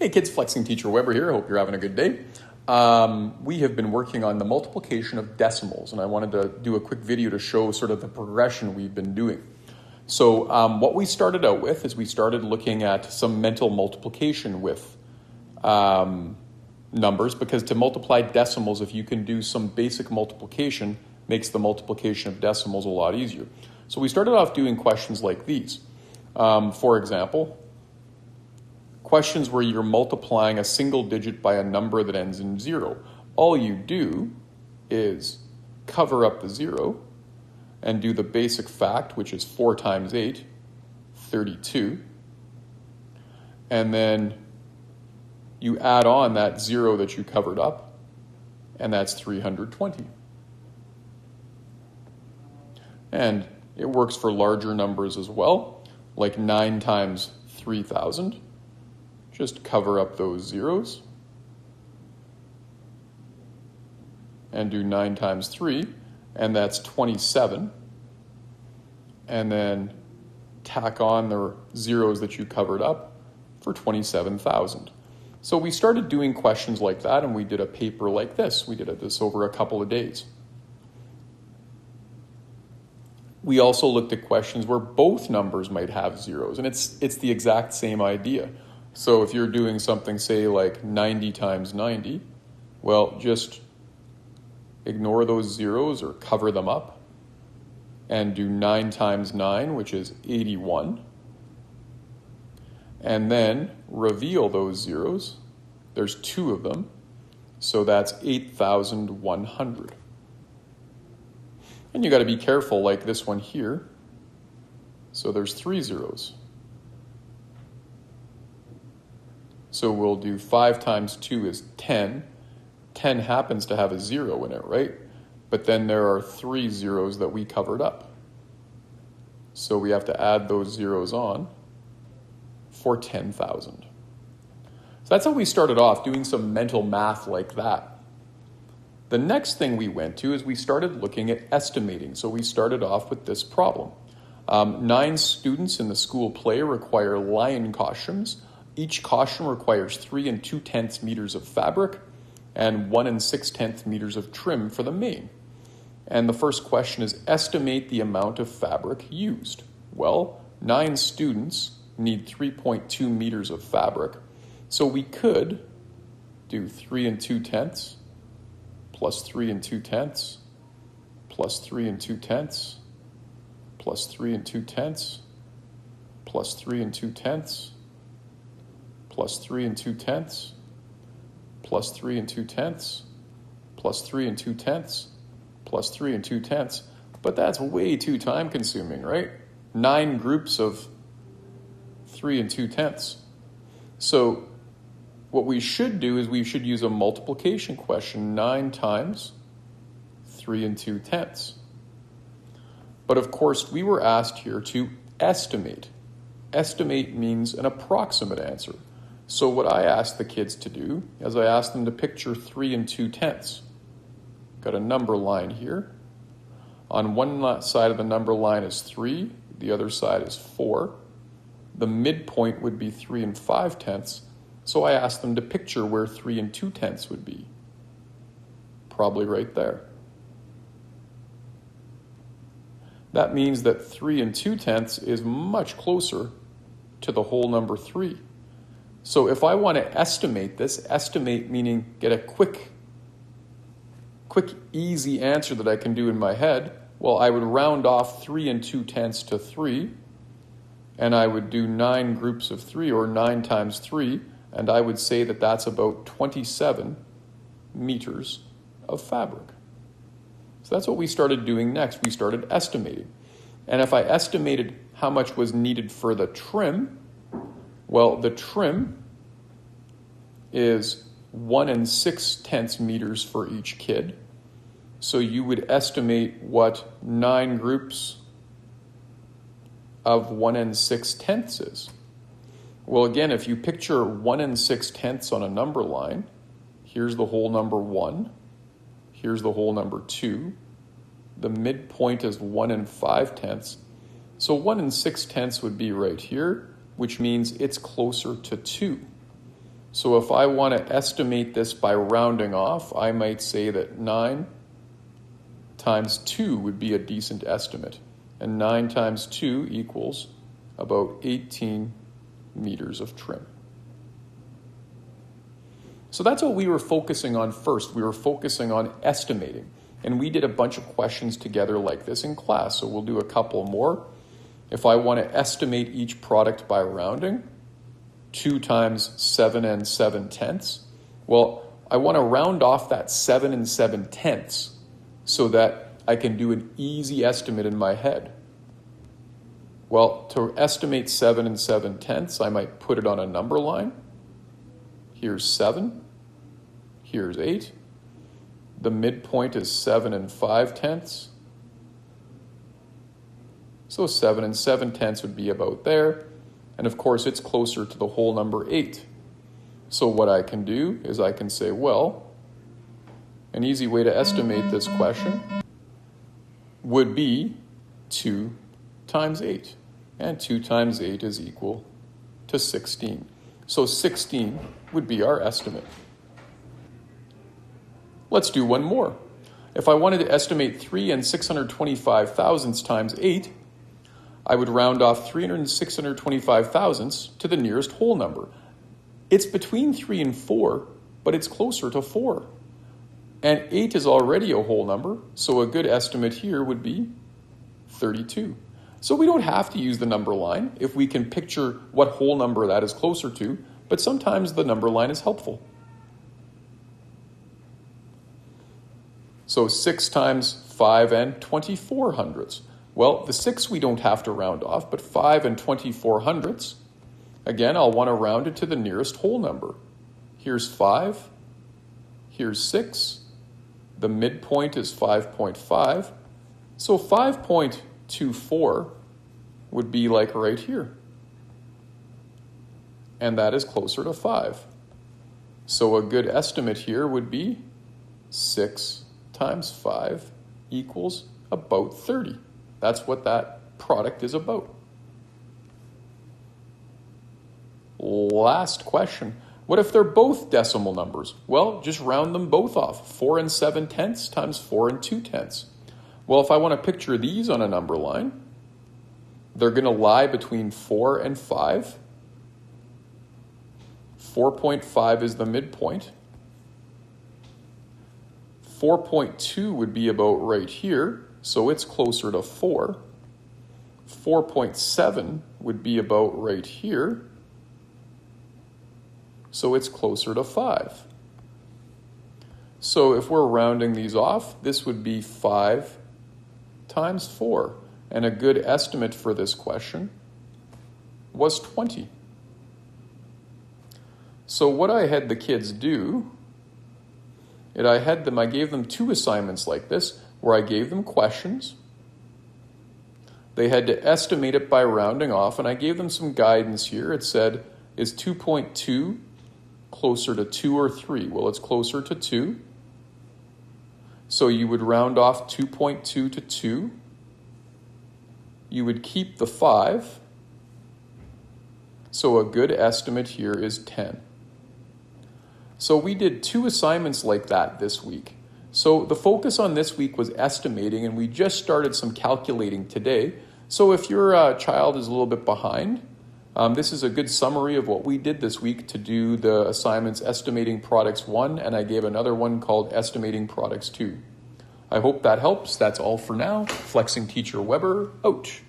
Hey kids, Flexing Teacher Weber here. Hope you're having a good day. We have been working on the multiplication of decimals, and I wanted to do a quick video to show sort of the progression we've been doing. So what we started out with is we started looking at some mental multiplication with numbers, because to multiply decimals, if you can do some basic multiplication, makes the multiplication of decimals a lot easier. So we started off doing questions like these. For example, questions where you're multiplying a single digit by a number that ends in 0. All you do is cover up the 0 and do the basic fact, which is 4 times 8, 32. And then you add on that 0 that you covered up, and that's 320. And it works for larger numbers as well, like 9 times 3,000. Just cover up those zeros and do 9 times 3, and that's 27. And then tack on the zeros that you covered up for 27,000. So we started doing questions like that, and we did a paper like this. We did this over a couple of days. We also looked at questions where both numbers might have zeros, and it's the exact same idea. So if you're doing something, say, like 90 times 90, well, just ignore those zeros or cover them up and do 9 times 9, which is 81. And then reveal those zeros. There's 2 of them, so that's 8,100. And you got to be careful, like this one here. So there's 3 zeros. So we'll do 5 times 2 is 10. 10 happens to have a 0 in it, right? But then there are 3 zeros that we covered up. So we have to add those zeros on for 10,000. So that's how we started off, doing some mental math like that. The next thing we went to is we started looking at estimating. So we started off with this problem. 9 students in the school play require lion costumes. Each costume requires 3 2/10 meters of fabric and 1 6/10 meters of trim for the mane. And the first question is, estimate the amount of fabric used. Well, 9 students need 3.2 meters of fabric. So we could do 3 2/10 plus 3 2/10 plus 3 2/10 plus 3 2/10 plus 3 2/10 plus 3 2/10 plus 3 2/10 plus 3 2/10 plus 3 2/10. But that's way too time consuming, right? 9 groups of 3 2/10. So what we should do is we should use a multiplication question, 9 times 3 2/10. But of course, we were asked here to estimate. Estimate means an approximate answer. So what I asked the kids to do is I asked them to picture 3 2/10. Got a number line here. On one side of the number line is 3, the other side is 4. The midpoint would be 3 5/10. So I asked them to picture where 3 2/10 would be. Probably right there. That means that 3 2/10 is much closer to the whole number 3. So if I want to estimate this, estimate meaning get a quick, easy answer that I can do in my head, well, I would round off 3 2/10 to 3, and I would do 9 groups of 3, or 9 times 3, and I would say that that's about 27 meters of fabric. So that's what we started doing next. We started estimating. And if I estimated how much was needed for the trim, well, the trim is 1 6/10 meters for each kid. So you would estimate what 9 groups of 1 6/10 is. Well, again, if you picture 1 6/10 on a number line, here's the whole number 1, here's the whole number 2, the midpoint is 1 5/10. So 1 6/10 would be right here, which means it's closer to 2. So if I want to estimate this by rounding off, I might say that 9 times 2 would be a decent estimate. And 9 times 2 equals about 18 meters of trim. So that's what we were focusing on first. We were focusing on estimating. And we did a bunch of questions together like this in class. So we'll do a couple more. If I want to estimate each product by rounding, 2 times 7 and 7/10. Well, I want to round off that 7 and 7/10 so that I can do an easy estimate in my head. Well, to estimate 7 and 7/10, I might put it on a number line. Here's 7. Here's 8. The midpoint is 7 and 5/10. So 7 and 7/10 would be about there. And of course, it's closer to the whole number 8. So what I can do is I can say, well, an easy way to estimate this question would be 2 times 8. And 2 times 8 is equal to 16. So 16 would be our estimate. Let's do one more. If I wanted to estimate 3 and 625 thousandths times 8, I would round off 300 and 625 thousandths to the nearest whole number. It's between 3 and 4, but it's closer to 4. And 8 is already a whole number, so a good estimate here would be 32. So we don't have to use the number line if we can picture what whole number that is closer to, but sometimes the number line is helpful. So 6 times 5 and 24 hundredths. Well, the 6 we don't have to round off, but 5 and 24 hundredths, again, I'll want to round it to the nearest whole number. Here's 5, here's 6, the midpoint is 5.5, so 5.24 would be like right here. And that is closer to 5. So a good estimate here would be 6 times 5 equals about 30. That's what that product is about. Last question. What if they're both decimal numbers? Well, just round them both off. 4 and 7/10 times 4 and 2/10. Well, if I want to picture these on a number line, they're going to lie between 4 and 5. 4.5 is the midpoint. 4.2 would be about right here. So it's closer to 4. 4.7 would be about right here. So it's closer to 5. So if we're rounding these off, this would be 5 times 4. And a good estimate for this question was 20. So what I had the kids do, I gave them 2 assignments like this, where I gave them questions. They had to estimate it by rounding off, and I gave them some guidance here. It said, is 2.2 closer to 2 or 3? Well, it's closer to 2. So you would round off 2.2 to 2. You would keep the 5. So a good estimate here is 10. So we did 2 assignments like that this week. So the focus on this week was estimating, and we just started some calculating today. So if your child is a little bit behind, this is a good summary of what we did this week to do the assignments Estimating Products 1, and I gave another one called Estimating Products 2. I hope that helps. That's all for now. Flexing Teacher Weber, out.